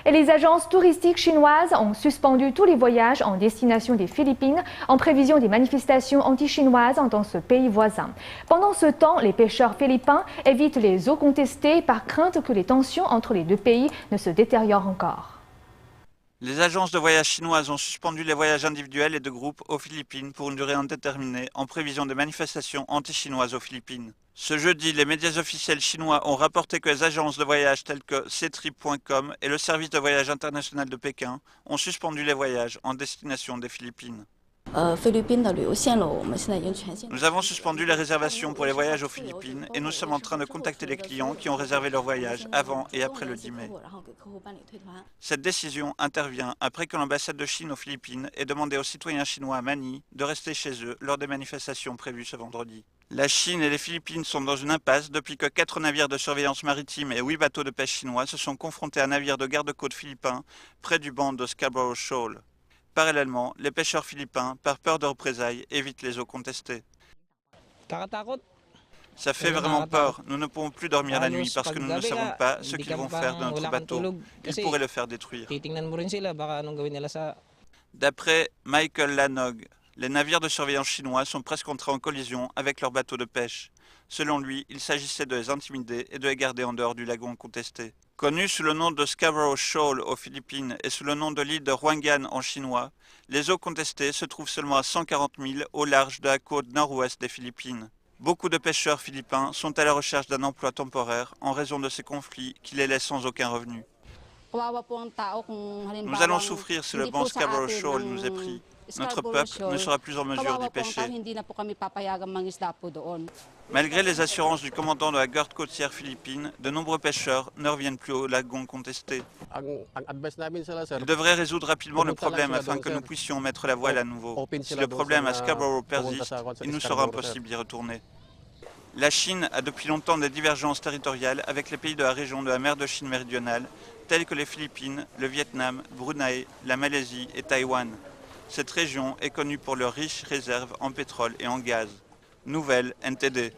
Et les agences touristiques chinoises ont suspendu tous les voyages en destination des Philippines en prévision des manifestations anti-chinoises dans ce pays voisin. Pendant ce temps, les pêcheurs philippins évitent les eaux contestées par crainte que les tensions entre les deux pays ne se détériorent encore. Les agences de voyage chinoises ont suspendu les voyages individuels et de groupe aux Philippines pour une durée indéterminée en prévision des manifestations anti-chinoises aux Philippines. Ce jeudi, les médias officiels chinois ont rapporté que les agences de voyage telles que ctrip.com et le service de voyage international de Pékin ont suspendu les voyages en destination des Philippines. Nous avons suspendu les réservations pour les voyages aux Philippines et nous sommes en train de contacter les clients qui ont réservé leur voyage avant et après le 10 mai. Cette décision intervient après que l'ambassade de Chine aux Philippines ait demandé aux citoyens chinois à Manille de rester chez eux lors des manifestations prévues ce vendredi. La Chine et les Philippines sont dans une impasse depuis que 4 navires de surveillance maritime et 8 bateaux de pêche chinois se sont confrontés à un navire de garde-côte philippin près du banc de Scarborough Shoal. Parallèlement, les pêcheurs philippins, par peur de représailles, évitent les eaux contestées. Ça fait vraiment peur. Nous ne pouvons plus dormir la nuit parce que nous ne savons pas ce qu'ils vont faire de notre bateau. Ils pourraient le faire détruire. D'après Michael Lanog, les navires de surveillance chinois sont presque entrés en collision avec leurs bateaux de pêche. Selon lui, il s'agissait de les intimider et de les garder en dehors du lagon contesté. Connu sous le nom de Scarborough Shoal aux Philippines et sous le nom de l'île de Huangan en chinois, les eaux contestées se trouvent seulement à 140 milles au large de la côte nord-ouest des Philippines. Beaucoup de pêcheurs philippins sont à la recherche d'un emploi temporaire en raison de ces conflits qui les laissent sans aucun revenu. Nous allons souffrir si le banc Scarborough Shoal nous est pris. Notre peuple ne sera plus en mesure d'y pêcher. Malgré les assurances du commandant de la garde côtière philippine, de nombreux pêcheurs ne reviennent plus au lagon contesté. Il devrait résoudre rapidement le problème afin que nous puissions mettre la voile à nouveau. Si le problème à Scarborough persiste, il nous sera impossible d'y retourner. La Chine a depuis longtemps des divergences territoriales avec les pays de la région de la mer de Chine méridionale, tels que les Philippines, le Vietnam, Brunei, la Malaisie et Taïwan. Cette région est connue pour leurs riches réserves en pétrole et en gaz. Nouvelle NTD.